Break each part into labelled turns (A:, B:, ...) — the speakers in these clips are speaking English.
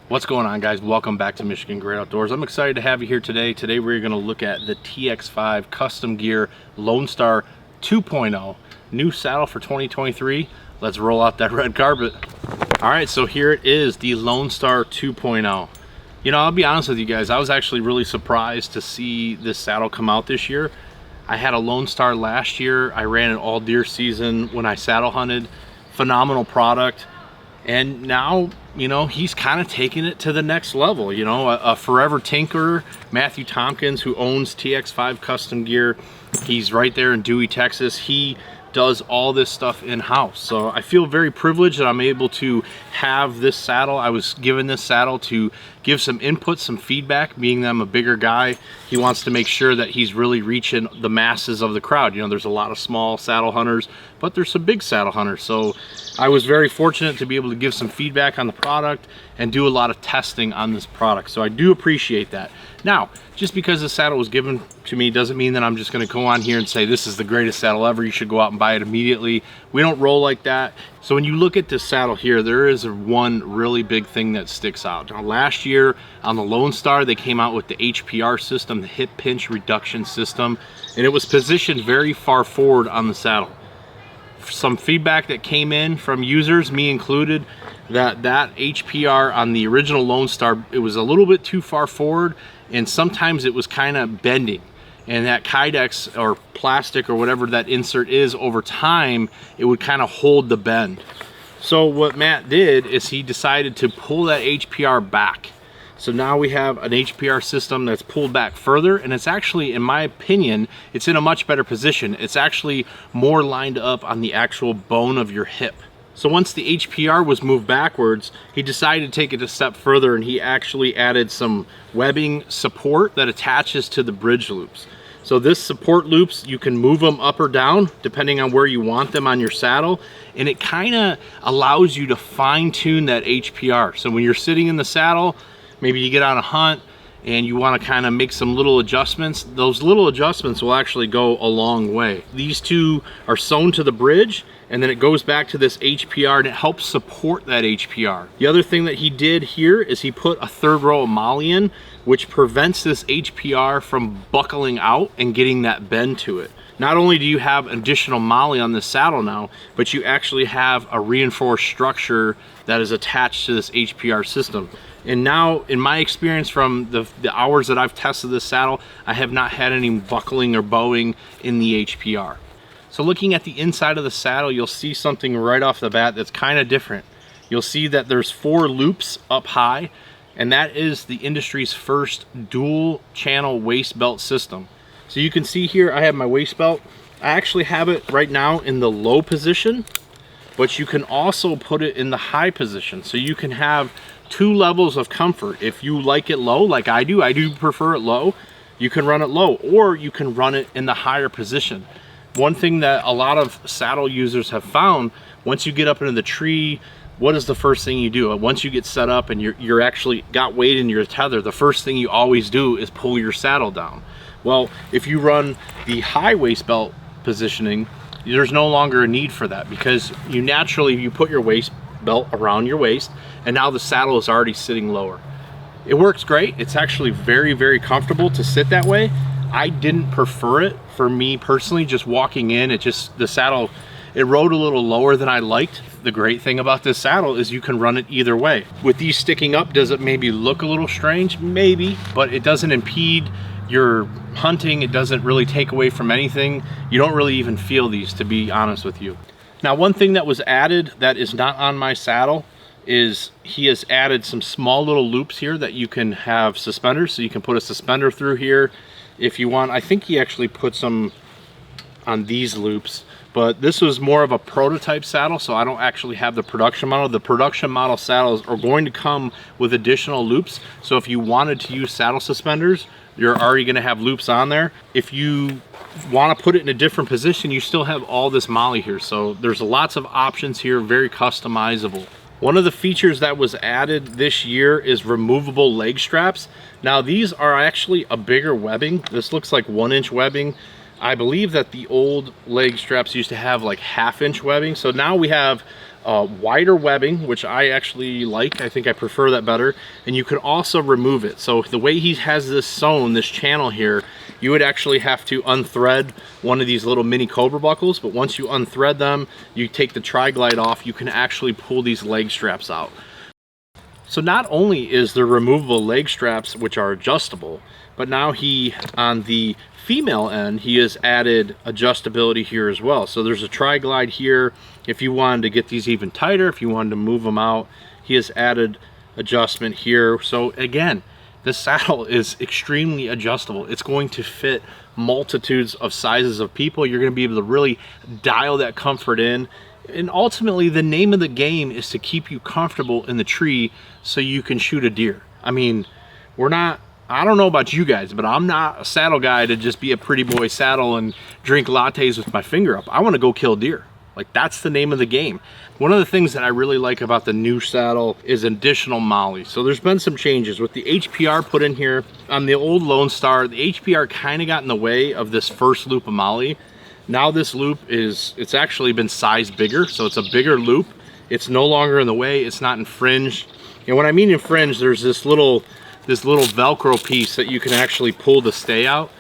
A: What's going on, guys? Welcome back to Michigan Great Outdoors. I'm excited to have you here today. Today we're going to look at the TX5 Custom Gear Lonestar 2.0 new saddle for 2023. Let's roll out that red carpet. All right, so here it is, the Lonestar 2.0. You know, I'll be honest with you guys, I was actually really surprised to see this saddle come out this year. I had a Lonestar last year. I ran it all deer season when I saddle hunted. Phenomenal product. And now, you know, he's kind of taking it to the next level. You know, a forever tinkerer, Matthew Tompkins, who owns TX5 Custom Gear. He's right there in Dewey, Texas. He does all this stuff in-house. So I feel very privileged that I'm able to have this saddle. I was given this saddle to give some input, some feedback. Being that I'm a bigger guy, he wants to make sure that he's really reaching the masses of the crowd. You know, there's a lot of small saddle hunters, but there's some big saddle hunters. So I was very fortunate to be able to give some feedback on the product and do a lot of testing on this product. So I do appreciate that. Now, just because the saddle was given to me doesn't mean that I'm just going to go on here and say this is the greatest saddle ever, you should go out and buy it immediately. We don't roll like that. So when you look at this saddle here, there is one really big thing that sticks out. Now, last year on the Lonestar, they came out with the HPR system, the hip pinch reduction system, and it was positioned very far forward on the saddle. Some feedback that came in from users, me included, that HPR on the original Lonestar, it was a little bit too far forward, and sometimes it was kind of bending. And that Kydex or plastic or whatever that insert is, over time, it would kind of hold the bend. So what Matt did is he decided to pull that HPR back. So now we have an HPR system that's pulled back further, and it's actually, in my opinion, it's in a much better position. It's actually more lined up on the actual bone of your hip. So once the HPR was moved backwards, he decided to take it a step further, and he actually added some webbing support that attaches to the bridge loops. So this support loops, you can move them up or down depending on where you want them on your saddle, and it kind of allows you to fine tune that HPR. So when you're sitting in the saddle, maybe you get on a hunt and you want to kind of make some little adjustments, those little adjustments will actually go a long way. These two are sewn to the bridge, and then it goes back to this HPR, and it helps support that HPR. The other thing that he did here is he put a third row of molly in, which prevents this HPR from buckling out and getting that bend to it. Not only do you have additional molly on this saddle now, but you actually have a reinforced structure that is attached to this HPR system. And now, in my experience from the hours that I've tested this saddle, I have not had any buckling or bowing in the HPR. So looking at the inside of the saddle, you'll see something right off the bat that's kind of different. You'll see that there's 4 loops up high, and that is the industry's first dual channel waist belt system. So you can see here, I have my waist belt. I actually have it right now in the low position, but you can also put it in the high position. So you can have 2 levels of comfort. If you like it low, like I do prefer it low, you can run it low, or you can run it in the higher position. One thing that a lot of saddle users have found, once you get up into the tree, what is the first thing you do? Once you get set up and you're actually got weight in your tether, the first thing you always do is pull your saddle down. Well, if you run the high waist belt positioning, there's no longer a need for that, because you put your waist belt around your waist, and now the saddle is already sitting lower. It works great. It's actually very, very comfortable to sit that way. I didn't prefer it for me personally, just walking in, the saddle, it rode a little lower than I liked. The great thing about this saddle is you can run it either way. With these sticking up, does it maybe look a little strange? Maybe, but it doesn't impede your hunting. It doesn't really take away from anything. You don't really even feel these, to be honest with you. Now, one thing that was added that is not on my saddle is he has added some small little loops here that you can have suspenders. So you can put a suspender through here if you want. I think he actually put some on these loops, but this was more of a prototype saddle, so I don't actually have the production model. The production model saddles are going to come with additional loops. So if you wanted to use saddle suspenders, you're already going to have loops on there. If you want to put it in a different position, you still have all this molly here. So there's lots of options here, very customizable. One of the features that was added this year is removable leg straps. Now these are actually a bigger webbing. This looks like 1-inch webbing. I believe that the old leg straps used to have like 1/2-inch webbing. So now we have wider webbing, which I actually like. I think I prefer that better. And you can also remove it. So the way he has this sewn, this channel here, you would actually have to unthread one of these little mini Cobra buckles, but once you unthread them, you take the tri-glide off, you can actually pull these leg straps out. So not only is there removable leg straps, which are adjustable, but now he, on the female end, he has added adjustability here as well. So there's a tri-glide here. If you wanted to get these even tighter, if you wanted to move them out, he has added adjustment here. So again, this saddle is extremely adjustable. It's going to fit multitudes of sizes of people. You're going to be able to really dial that comfort in. And ultimately, the name of the game is to keep you comfortable in the tree so you can shoot a deer. I mean, I don't know about you guys, but I'm not a saddle guy to just be a pretty boy saddle and drink lattes with my finger up. I want to go kill deer. Like, that's the name of the game. One of the things that I really like about the new saddle is additional molly. So there's been some changes with the HPR put in here. On the old Lone Star, the HPR kind of got in the way of this first loop of molly. Now this loop it's actually been sized bigger, so it's a bigger loop. It's no longer in the way, it's not infringed. And when I mean infringed, there's this little Velcro piece that you can actually pull the stay out.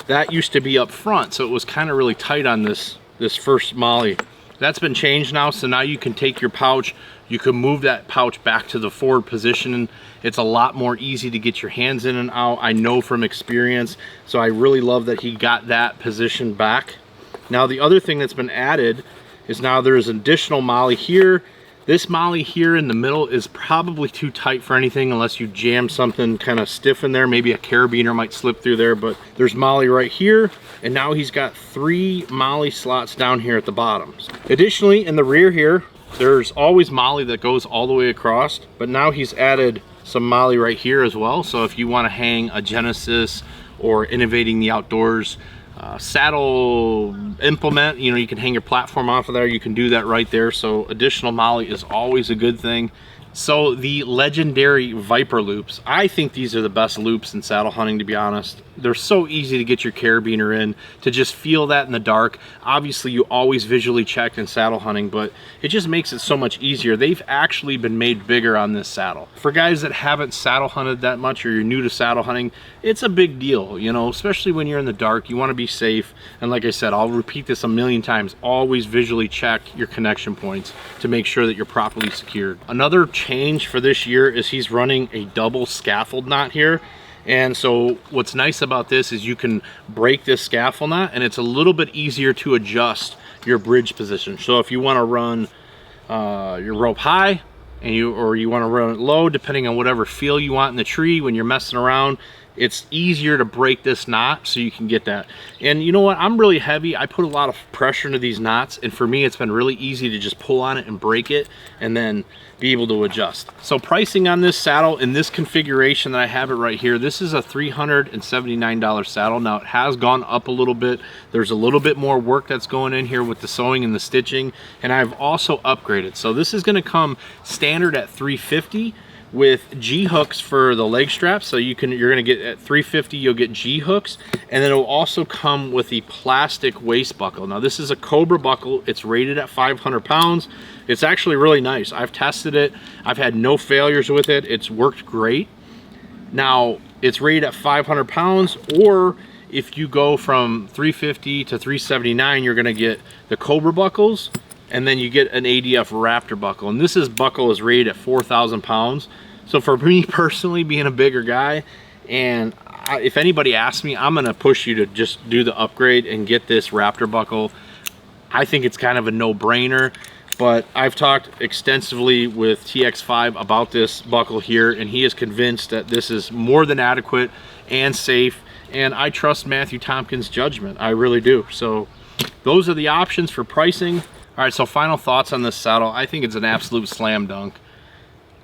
A: That used to be up front, so it was kind of really tight on this first molly. That's been changed now, so now you can take your pouch, you can move that pouch back to the forward position, and it's a lot more easy to get your hands in and out. I know from experience, so I really love that he got that position back. Now the other thing that's been added is now there's additional molly here. This molly here in the middle is probably too tight for anything unless you jam something kind of stiff in there. Maybe a carabiner might slip through there, but there's molly right here. And now he's got 3 molly slots down here at the bottom. Additionally, in the rear here, there's always molly that goes all the way across, but now he's added some molly right here as well. So if you want to hang a Genesis or Innovating the Outdoors saddle implement, you know, you can hang your platform off of there, you can do that right there. So additional molly is always a good thing. So the legendary Viper loops, I think these are the best loops in saddle hunting, to be honest. They're so easy to get your carabiner in, to just feel that in the dark. Obviously you always visually check in saddle hunting, but it just makes it so much easier. They've actually been made bigger on this saddle. For guys that haven't saddle hunted that much, or you're new to saddle hunting, it's a big deal, you know, especially when you're in the dark. You want to be safe, and like I said, I'll repeat this a million times, always visually check your connection points to make sure that you're properly secured. Another change for this year is he's running a double scaffold knot here. And so what's nice about this is you can break this scaffold knot, and it's a little bit easier to adjust your bridge position. So if you want to run your rope high, and you want to run it low, depending on whatever feel you want in the tree when you're messing around, it's easier to break this knot so you can get that. And you know what, I'm really heavy, I put a lot of pressure into these knots, and for me it's been really easy to just pull on it and break it and then be able to adjust. So pricing on this saddle in this configuration that I have it right here, this is a $379 saddle. Now it has gone up a little bit. There's a little bit more work that's going in here with the sewing and the stitching, and I've also upgraded. So this is going to come standard at $350 with G hooks for the leg straps. So you're going to get at $350, you'll get G hooks, and then it will also come with the plastic waist buckle. Now this is a Cobra buckle. It's rated at 500 pounds. It's actually really nice. I've tested it. I've had no failures with it. It's worked great. Now it's rated at 500 pounds, or if you go from 350 to 379, you're going to get the Cobra buckles, and then you get an ADF Raptor buckle. And this buckle is rated at 4,000 pounds. So for me personally, being a bigger guy, and if anybody asks me, I'm gonna push you to just do the upgrade and get this Raptor buckle. I think it's kind of a no-brainer, but I've talked extensively with TX5 about this buckle here, and he is convinced that this is more than adequate and safe, and I trust Matthew Tompkins' judgment. I really do. So those are the options for pricing. All right, so final thoughts on this saddle. I think it's an absolute slam dunk.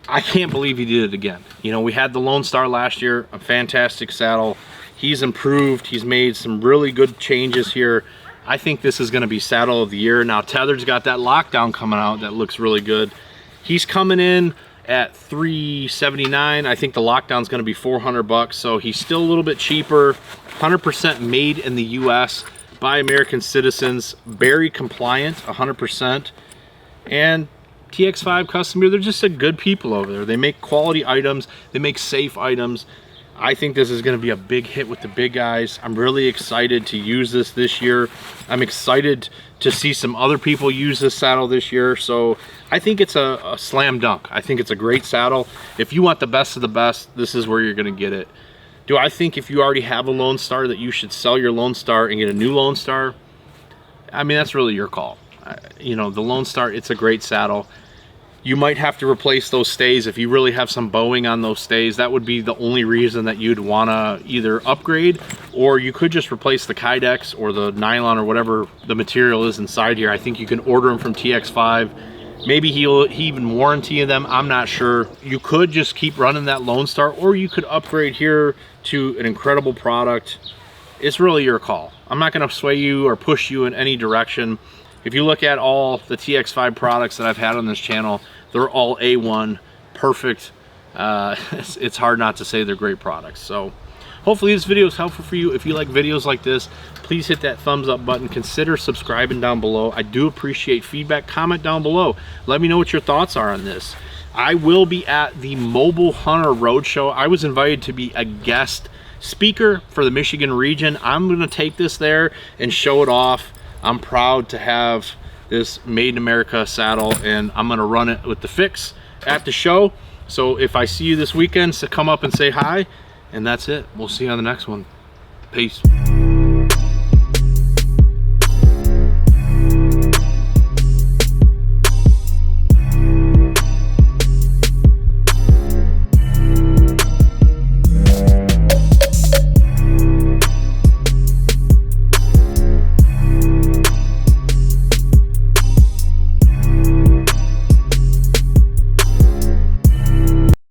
A: I can't believe he did it again. You know, we had the Lone Star last year, a fantastic saddle. He's improved. He's made some really good changes here. I think this is going to be saddle of the year. Now, Tethered's got that lockdown coming out that looks really good. He's coming in at $379. I think the lockdown's going to be $400, so he's still a little bit cheaper. 100% made in the US by American citizens, very compliant, 100%. And TX5 Custom Gear, they're just a good people over there. They make quality items, they make safe items. I think this is going to be a big hit with the big guys. I'm really excited to use this year. I'm excited to see some other people use this saddle this year. So I think it's a slam dunk. I think it's a great saddle. If you want the best of the best, this is where you're going to get it. Do I think if you already have a Lone Star that you should sell your Lone Star and get a new Lone Star? I mean, that's really your call. You know, the Lone Star, it's a great saddle. You might have to replace those stays if you really have some bowing on those stays. That would be the only reason that you'd want to either upgrade, or you could just replace the Kydex or the nylon or whatever the material is inside here. I think you can order them from TX5. Maybe he even warranty them, I'm not sure. You could just keep running that Lone Star, or you could upgrade here to an incredible product. It's really your call. I'm not going to sway you or push you in any direction. If you look at all the TX5 products that I've had on this channel, they're all A1, perfect. It's hard not to say they're great products. So hopefully this video is helpful for you. If you like videos like this, please hit that thumbs up button. Consider subscribing down below. I do appreciate feedback. Comment down below. Let me know what your thoughts are on this. I will be at the Mobile Hunter Roadshow. I was invited to be a guest speaker for the Michigan region. I'm going to take this there and show it off. I'm proud to have this Made in America saddle, and I'm going to run it with the fix at the show. So if I see you this weekend, so come up and say hi, and that's it. We'll see you on the next one. Peace.